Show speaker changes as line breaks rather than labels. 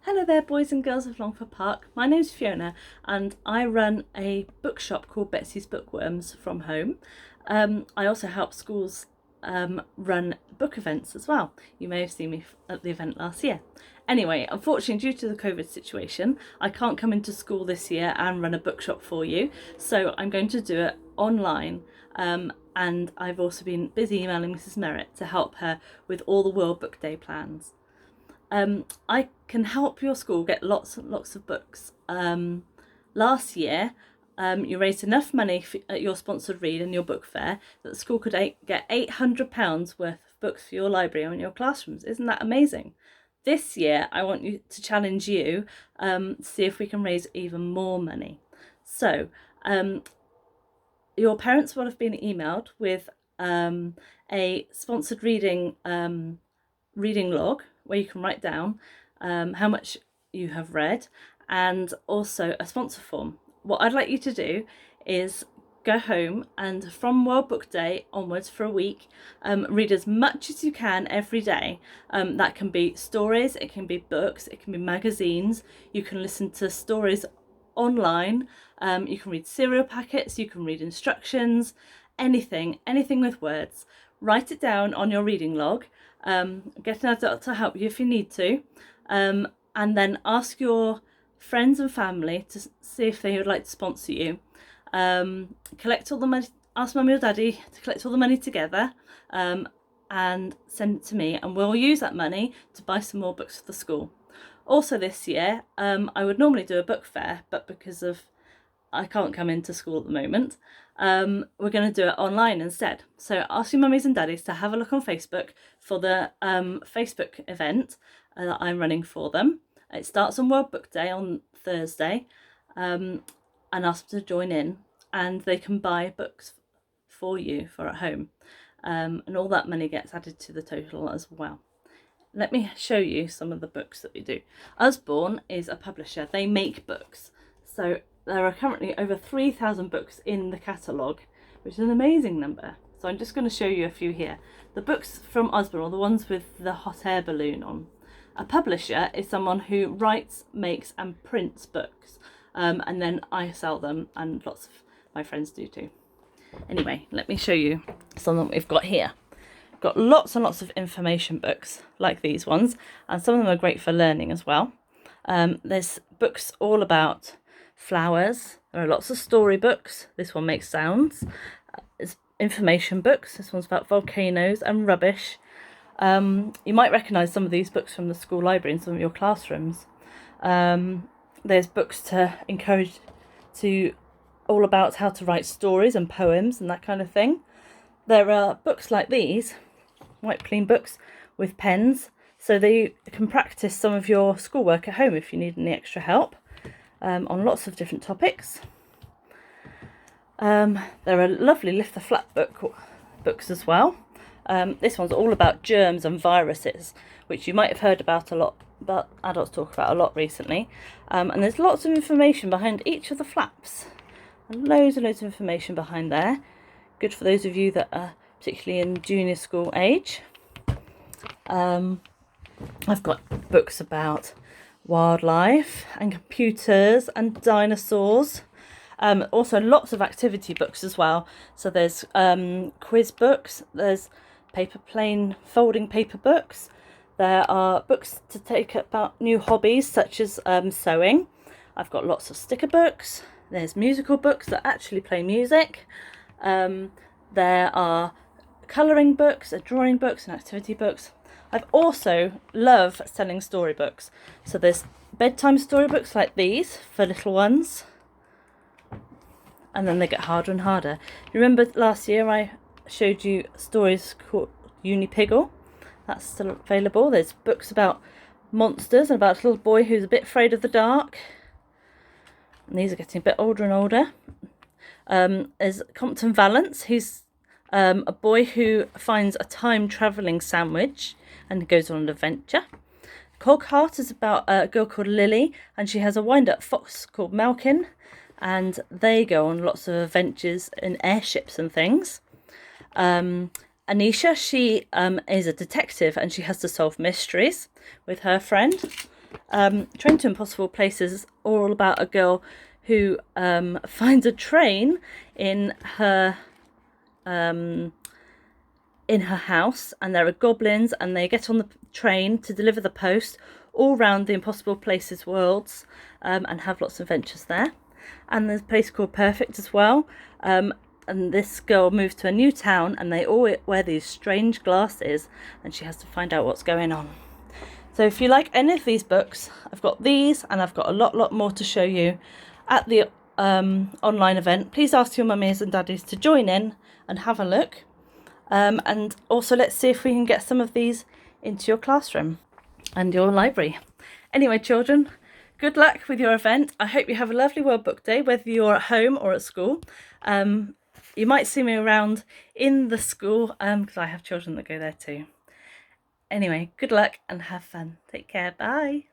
Hello there, boys and girls of Longford Park. My name's Fiona and I run a bookshop called Betsy's Bookworms from home. I also help schools run book events as well. You may have seen me at the event last year. Anyway, unfortunately, due to the COVID situation, I can't come into school this year and run a bookshop for you, so I'm going to do it online. And I've also been busy emailing Mrs. Merritt to help her with all the World Book Day plans. I can help your school get lots and lots of books. Last year, you raised enough money at your sponsored read and your book fair that the school could get £800 worth of books for your library and your classrooms. Isn't that amazing? This year, I want you to challenge you to see if we can raise even more money. So, your parents will have been emailed with a sponsored reading log where you can write down how much you have read, and also a sponsor form. What I'd like you to do is go home and from World Book Day onwards for a week, read as much as you can every day. That can be stories, it can be books, it can be magazines, you can listen to stories online, you can read cereal packets, you can read instructions, anything with words. Write it down on your reading log. Get an adult to help you if you need to, and then ask your friends and family to see if they would like to sponsor you. Collect all the money, ask mummy or daddy to collect all the money together, and send it to me, and we'll use that money to buy some more books for the school. Also this year, I would normally do a book fair, but because of I can't come into school at the moment, we're going to do it online instead. So ask your mummies and daddies to have a look on Facebook for the Facebook event that I'm running for them. It starts on World Book Day on Thursday, and ask them to join in, and they can buy books for you for at home, and all that money gets added to the total as well. Let me show you some of the books that we do. Usborne is a publisher. They make books. So there are currently over 3,000 books in the catalogue, which is an amazing number. So I'm just going to show you a few here. The books from Usborne are the ones with the hot air balloon on. A publisher is someone who writes, makes and prints books, and then I sell them, and lots of my friends do too. Anyway, let me show you some that we've got here. We've got lots and lots of information books like these ones, and some of them are great for learning as well. There's books all about flowers. There are lots of storybooks. This one makes sounds. It's information books. This one's about volcanoes and rubbish. You might recognise some of these books from the school library in some of your classrooms. There's books to encourage to all about how to write stories and poems and that kind of thing. There are books like these, white clean books with pens, so that you can practice some of your schoolwork at home if you need any extra help. On lots of different topics. There are lovely Lift the Flap books as well. This one's all about germs and viruses, which you might have heard about a lot, but adults talk about a lot recently. And there's lots of information behind each of the flaps, and loads and loads of information behind there. Good for those of you that are particularly in junior school age. I've got books about wildlife and computers and dinosaurs. Also lots of activity books as well. So there's quiz books, there's plain folding paper books. There are books to take about new hobbies such as sewing. I've got lots of sticker books. There's musical books that actually play music. There are colouring books, drawing books and activity books. I've also love selling storybooks. So there's bedtime storybooks like these for little ones. And then they get harder and harder. You remember last year I showed you stories called Unipiggle? That's still available. There's books about monsters and about a little boy who's a bit afraid of the dark. And these are getting a bit older and older. There's Compton Valance, who's a boy who finds a time-travelling sandwich and goes on an adventure. Cogheart is about a girl called Lily, and she has a wind-up fox called Malkin, and they go on lots of adventures in airships and things. Anisha, she is a detective, and she has to solve mysteries with her friend. Train to Impossible Places is all about a girl who finds a train in her house, and there are goblins, and they get on the train to deliver the post all around the Impossible Places worlds, and have lots of adventures there. And there's a place called Perfect as well. And this girl moves to a new town, and they all wear these strange glasses, and she has to find out what's going on. So if you like any of these books, I've got these, and I've got a lot more to show you at the online event. Please ask your mummies and daddies to join in and have a look. And also let's see if we can get some of these into your classroom and your library. Anyway, children, good luck with your event. I hope you have a lovely World Book Day, whether you're at home or at school. You might see me around in the school because I have children that go there too. Anyway, good luck and have fun. Take care. Bye.